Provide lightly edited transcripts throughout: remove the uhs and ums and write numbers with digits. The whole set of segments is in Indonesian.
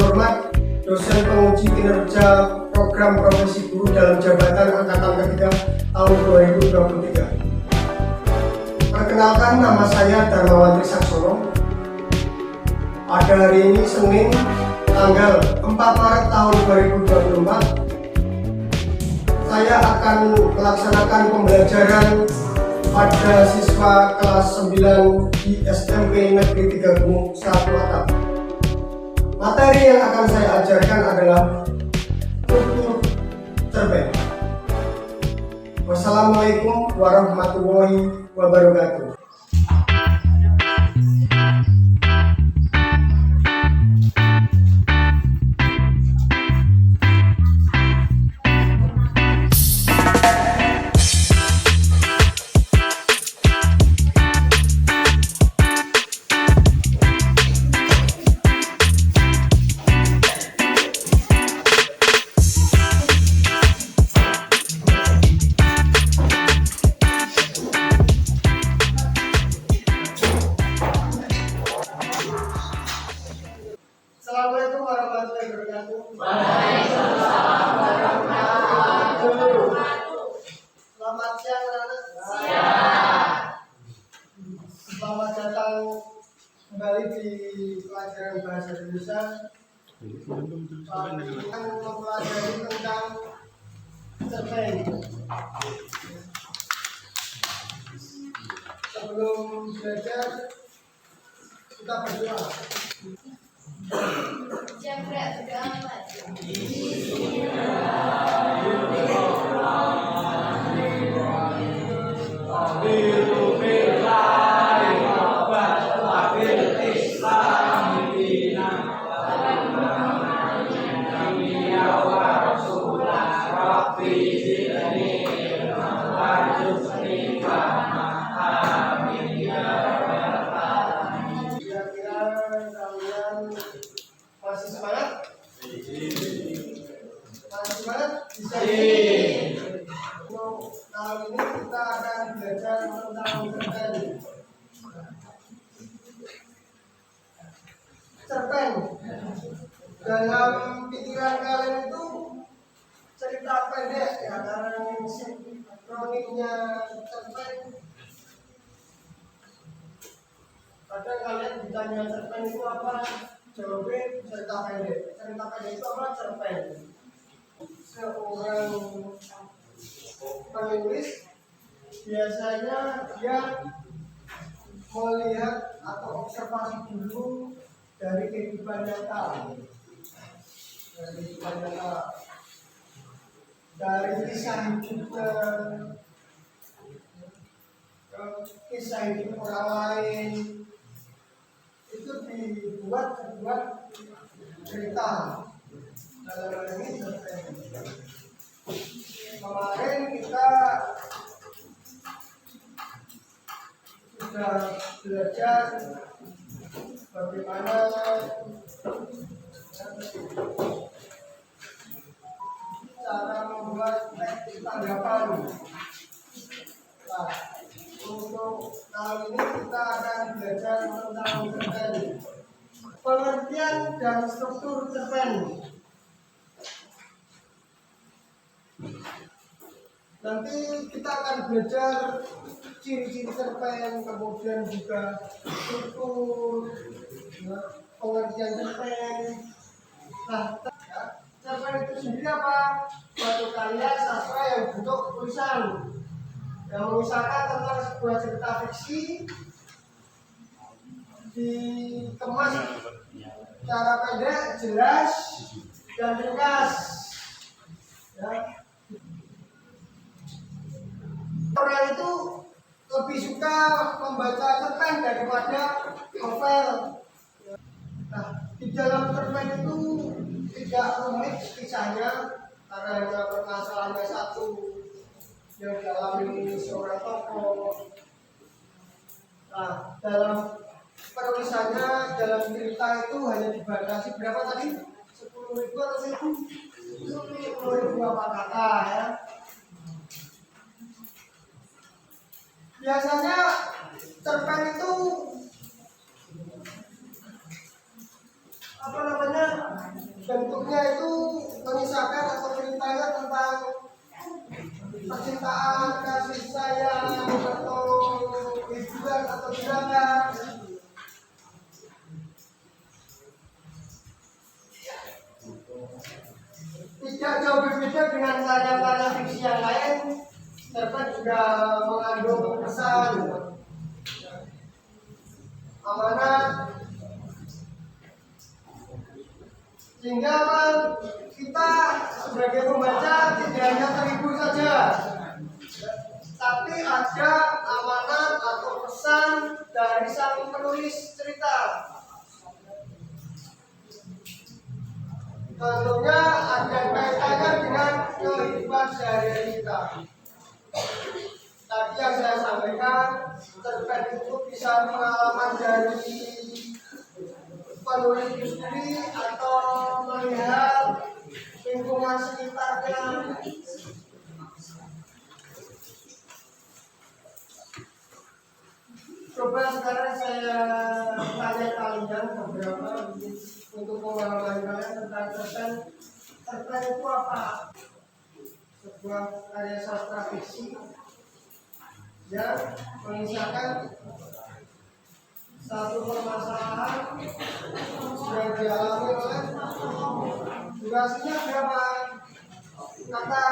terhormat dosen penguji kinerja program profesi guru dalam jabatan angkatan ketiga tahun 2023. Perkenalkan, nama saya Darmawan Trisaksono. Pada hari ini Senin tanggal 4 Maret tahun 2024, saya akan melaksanakan pembelajaran pada siswa kelas 9 di SMP Negeri 3 Gunung 1 Atap. Materi yang akan saya ajarkan adalah struktur cerpen. Wassalamualaikum warahmatullahi wabarakatuh. Assalamualaikum warahmatullahi wabarakatuh. Waalaikumsalam warahmatullahi wabarakatuh. Selamat siang anak-anak. Siang. Selamat datang kembali di pelajaran bahasa Indonesia. Kami akan mempelajari tentang cerpen. Sebelum belajar, kita berdoa. Jambret berdoa. Kira-kira kalian masih semangat? Masih semangat? Bisa? Kali ini kita akan belajar tentang cerpen. Cerpen dalam pikiran kalian itu cerita pendek ya, karena kroniknya cerpen. Kadang kalian ditanya cerpen itu apa, jawabnya cerita pendek. Cerita pendek itu apa? Cerpen. Seorang penulis biasanya dia melihat atau observasi dulu dari kehidupan nyata, dari kisah hidup ke kisah hidup orang lain, itu dibuat sebuah cerita. Dalam hal ini cerpen. Kemarin kita sudah belajar bagaimana cara membuat teks tanggapan. Nah, untuk kali ini kita akan belajar tentang cerpen, pengertian dan struktur cerpen. Nanti kita akan belajar ciri-ciri cerpen, kemudian juga struktur, pengertian cerpen. Nah, cerpen itu sendiri apa? Suatu karya sastra yang bentuk tulisan, yang mengisahkan tentang sebuah cerita fiksi, dikemas secara pendek, jelas, dan ringkas. Ya. Orang itu lebih suka membaca cerpen daripada novel. Nah, di dalam cerpen itu tidak rumit kisahnya, karena hanya permasalahannya satu yang dialami seorang tokoh. Nah, dalam penulisannya, dalam cerita itu hanya dibatasi berapa tadi? 10.000 atau 10.000 apa kata ya. Biasanya cerpen itu bentuknya itu mengisahkan atau ceritanya tentang percintaan, kasih sayang, atau hiburan atau drama. Tidak jauh berbeda dengan karya-karya fiksi yang lain, serta juga mengandung pesan amanat, sehingga kita sebagai pembaca tidak hanya terhibur saja, tapi ada amanat atau pesan dari sang penulis cerita. Tentunya ada kaitannya dengan kehidupan sehari-hari kita. Tadi yang saya sampaikan, cerpen itu bisa pengalaman dari penulis itu sendiri atau melihat lingkungan sekitarnya. Coba sekarang saya tanya kalian beberapa untuk pengalaman kalian tentang cerpen. Cerpen itu apa? Sebuah karya sastra fiksi yang mengisahkan satu permasalahan yang dialami oleh durasinya berapa kata?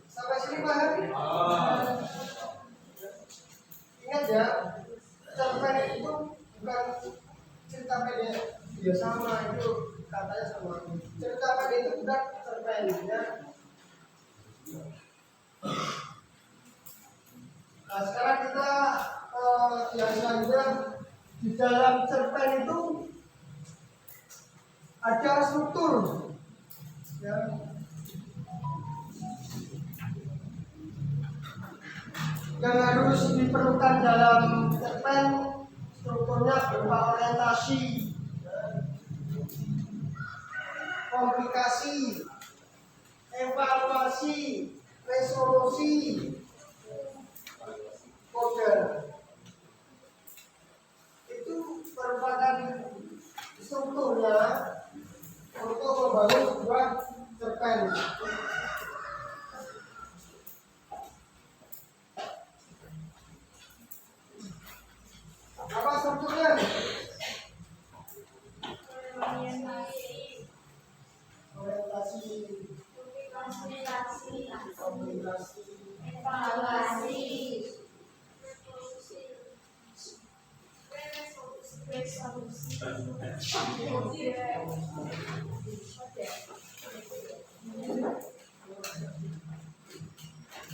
Sampai sini paham? Ingat ya, cerpen itu bukan cerita pendek. Ya sama, itu katanya sama. Cerita pendek itu bukan cerpen ya. Nah sekarang kita yang selanjutnya, di dalam cerpen itu ada struktur ya. Yang harus diperlukan dalam cerpen, strukturnya berupa orientasi, komplikasi, evaluasi, resolusi, kode. Itu merupakan strukturnya untuk membangun sebuah cerpen. Apa strukturnya? Orientasi, komplikasi, evaluasi,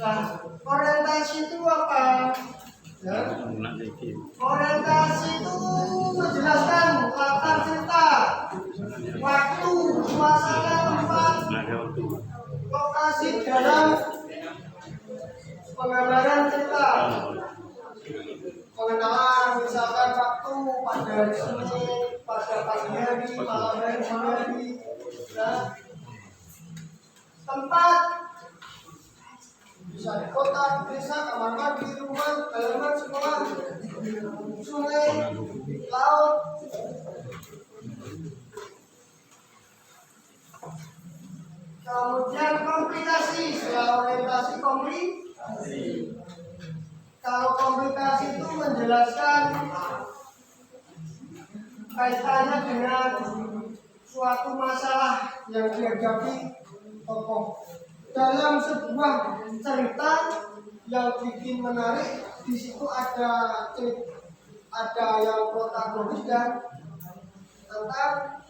Nah, orientasi itu apa? Ya. Orientasi itu menjelaskan latar cerita, waktu, suasana, tempat, lokasi dalam penggambaran cerita. Pengenalan misalkan waktu pada hari Senin, pada pagi hari, malam hari, sore hari. Ya. Tempat bisa di kota, di desa, kamar mandi, rumah, halaman sekolah, sungai, laut. Kemudian komplikasi, setelah orientasi komplikasi. Kalau komplikasi itu menjelaskan kaitannya dengan suatu masalah yang dihadapi tokoh dalam sebuah cerita yang bikin menarik. Di situ ada yang protagonis dan tentang.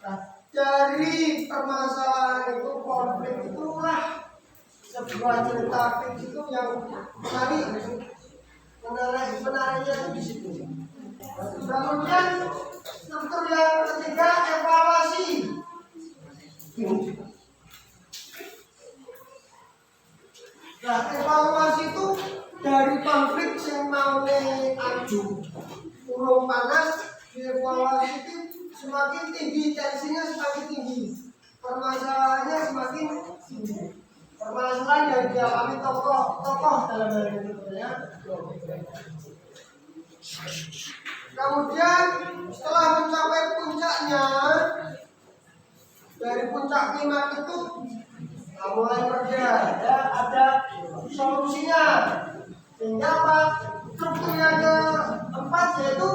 Nah, dari permasalahan itu, konflik itulah sebuah cerita fiksi itu yang menariknya itu di situ. Kemudian struktur yang ketiga, evaluasi. Nah, evaluasi itu dari konflik yang mau aju urung panas, dievaluasi itu semakin tinggi, tensinya semakin tinggi, permasalahannya semakin tinggi. Permasalahan yang dialami tokoh dalam hal ini ya. Kemudian setelah mencapai puncaknya, dari puncak klimaks itu mulai kerja, ya, ada solusinya. Sehingga apa? Struktur yang keempat yaitu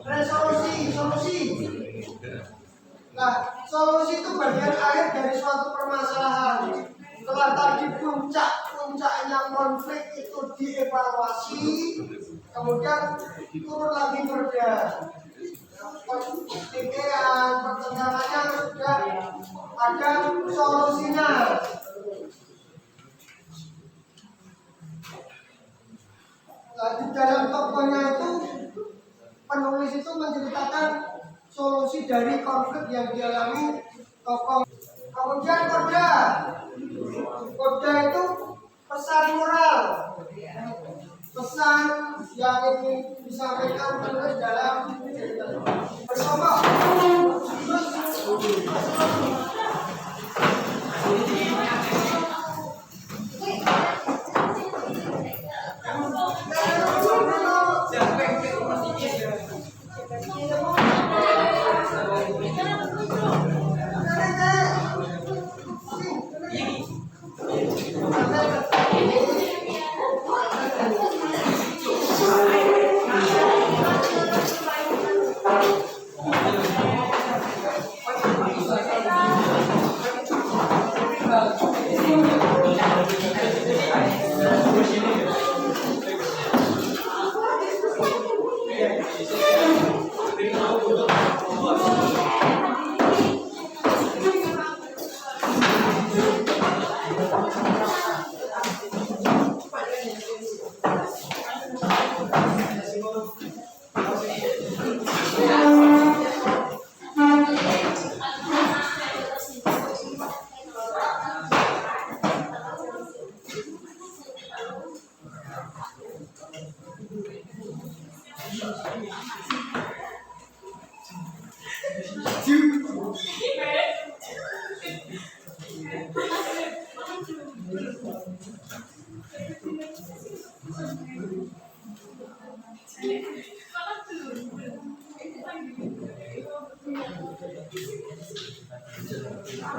solusi. Nah, solusi itu bagian akhir dari suatu permasalahan. Setelah tadi puncaknya konflik itu dievaluasi, kemudian turun lagi kerja. Pikiran pertentangannya sudah ada solusinya. Nah, di dalam tokohnya itu penulis itu menceritakan solusi dari konflik yang dialami tokoh. Kemudian koda itu pesan moral, pesan yang ingin disampaikan penulis dalam bersama.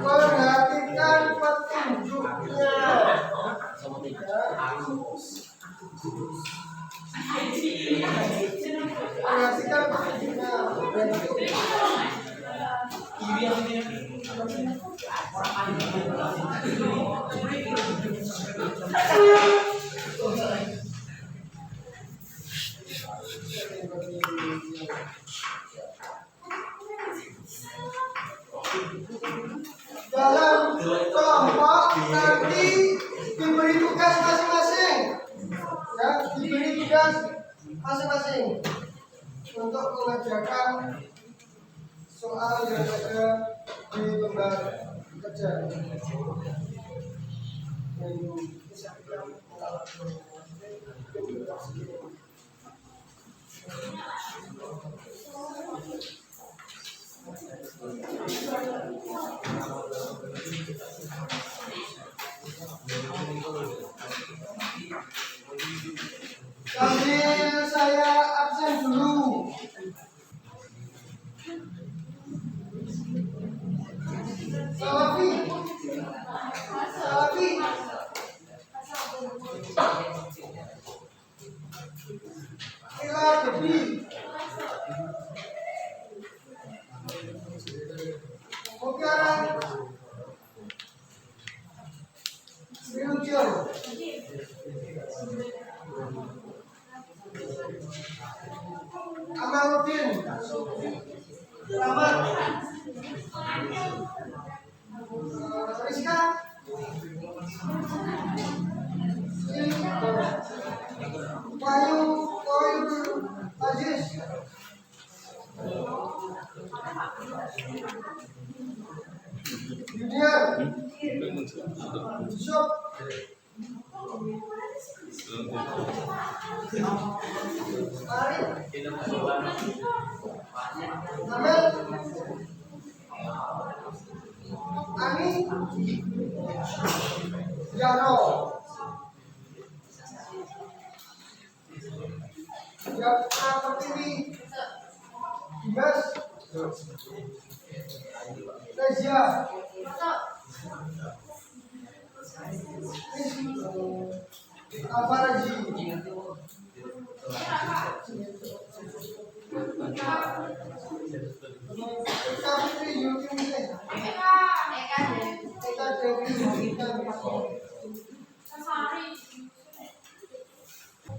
Perhatikan petunjuknya. Perhatikan petunjuknya. Dalam kelompok nanti diberi tugas masing-masing, ya, diberi tugas masing-masing untuk mengerjakan soal yang ada di lembar kerja. Sambil saya absen dulu. Salafi. Ila Debi. Mutiara. Sriwijaya. Amaluddin. Rahmat. Rizka. Wayu Aziz. Junior. Yusuf. Arif. Amel. Ani. Jaro. Siap, Pertiwi. Dimas. Reza. Alfaraji. Kapitri Yulkini. Eka Dewi.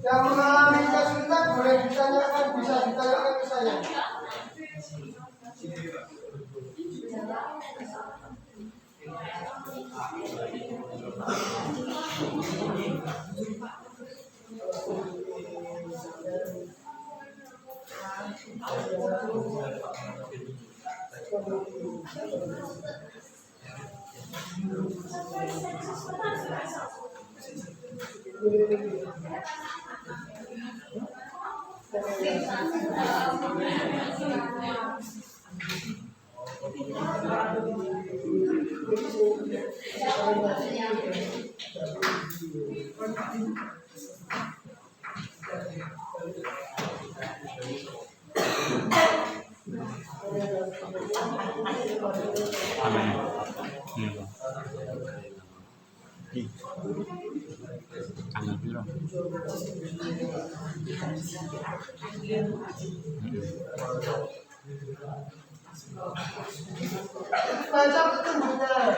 Yang mengalami kesulitan boleh ditanyakan, bisa ditanyakan ke saya. Baca betul benar.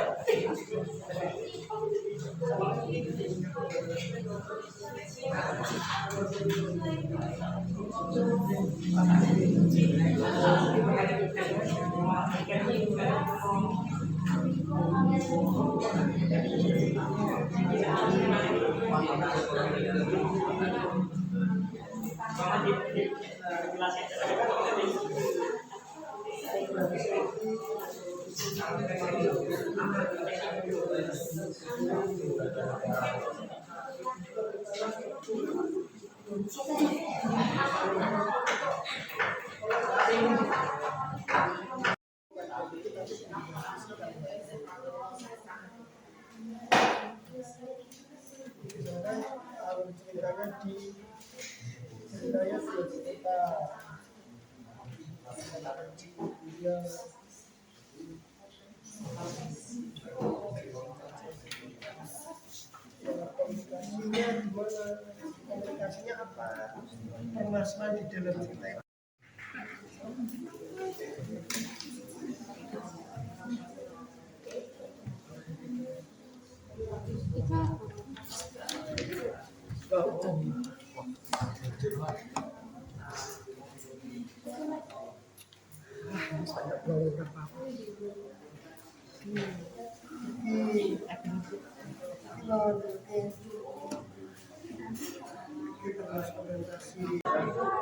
Ceritanya di wilayah kita dia komunikasinya gimana, komunikasinya apa, permasalahan di dalam cerita itu.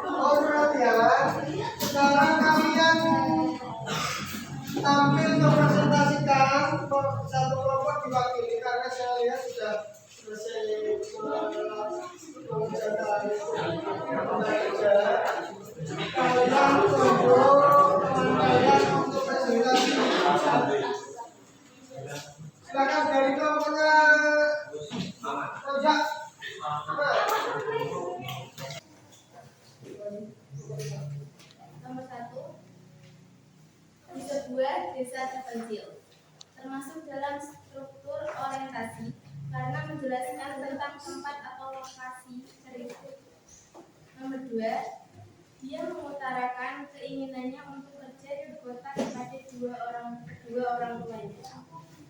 Oh perhatian, sekarang kalian tampil mempresentasikan satu kelompok diwakili karena saya lihat sudah selesai mengerjakan mengajar. Kalian tunggu teman kalian untuk presentasi. Silakan dari kelompoknya Rojak. Nomor 1, di sebuah desa terpencil, termasuk dalam struktur orientasi karena menjelaskan tentang tempat atau lokasi berikut. Nomor 2, dia mengutarakan keinginannya untuk kerja di kota kepada dua orang tuanya,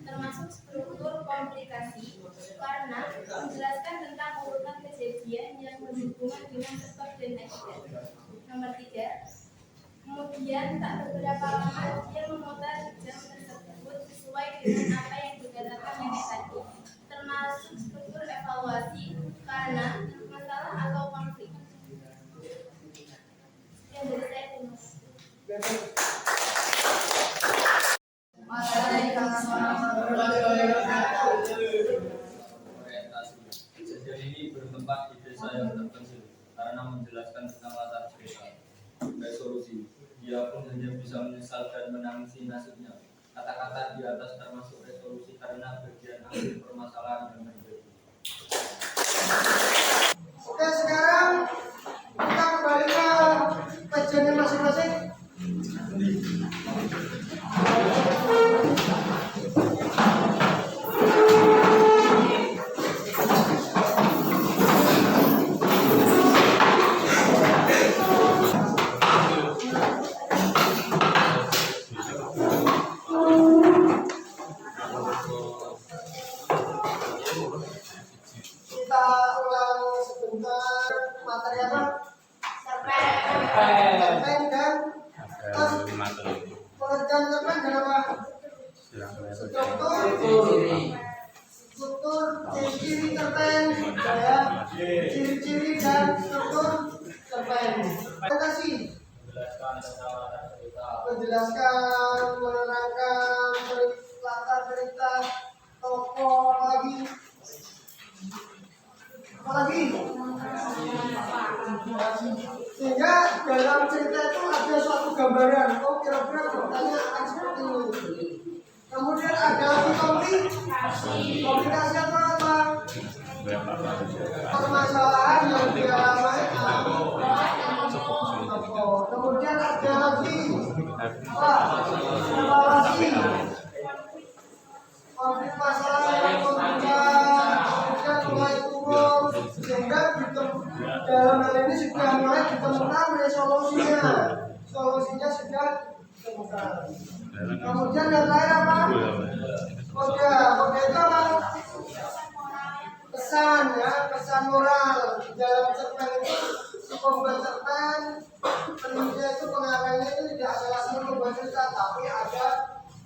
termasuk struktur komplikasi karena menjelaskan tentang urutan kejadian yang berhubungan dengan sebab dan akibat. Nomor 3, kemudian tak beberapa lama dia memutar jam tersebut sesuai dengan apa yang dikatakan nenek tadi, termasuk struktur evaluasi karena masalah atau konflik. Sekian dari saya, terima kasih. Kejadian ini bertempat di desa yang terpencil karena menjelaskan tentang latar cerita. Resolusi, dia pun hanya bisa menyesal dan menangisi nasibnya. Kata-kata di atas termasuk resolusi karena bagian akhir permasalahan yang terjadi. Oke, sekarang kita kembali Kita ulang sebentar materi apa? Cerpen. Cerpen dan pengerjaan cerpen dan apa? Struktur, ciri-ciri cerpen, ya, ciri-ciri dan struktur cerpen. Terima kasih. Menjelaskan, menerangkan latar cerita, tokoh, apalagi, sehingga dalam cerita itu ada suatu gambaran. Oh, kira-kira beritanya akan seperti ini. Kemudian ada lagi komunikasi apa? Permasalahan yang dialami. Kemudian ada lagi evaluasi. Konflik masalah yang kemudian mulai turun sehingga dalam hal ini sudah mulai ditemukan resolusinya. Solusinya sudah ditemukan. Kemudian yang terakhir apa? Kode itu apa? Pesan, ya, pesan moral dalam cerpen itu. Si pembuat cerpen, penulisnya itu, pengarangnya itu tidak asal-asal membuat cerita, tapi ada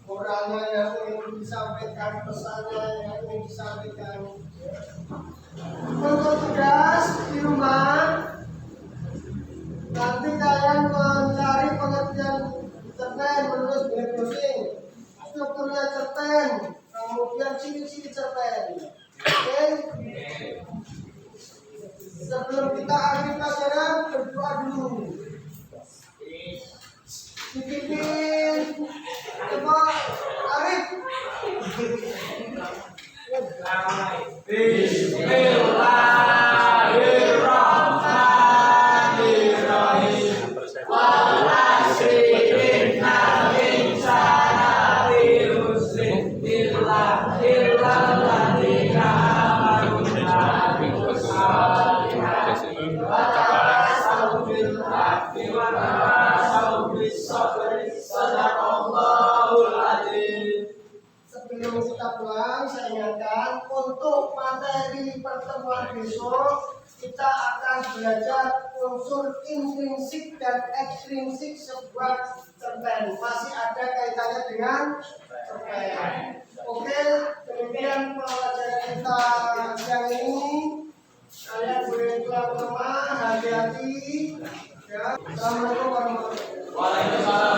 moralnya yang ingin disampaikan, pesannya yang ingin disampaikan. Untuk tugas di rumah, nanti kalian mencari pengertian cerpen, menulis browsing, strukturnya cerpen, kemudian ciri-ciri cerpen. Oke? Sebelum kita akhiri pelajaran, berdoa dulu. Dipimpin coba Arif. Bismillahirrahmanirrahim. Sebelum kita pulang, saya ingatkan untuk materi pertemuan besok kita akan belajar unsur intrinsik dan ekstrinsik sebuah cerpen. Masih ada kaitannya dengan cerpen. Oke, demikian pelajaran kita siang ini. Kalian boleh pulang ke rumah, hati-hati. Ya, assalamualaikum warahmatullahi wabarakatuh. Waalaikumsalam.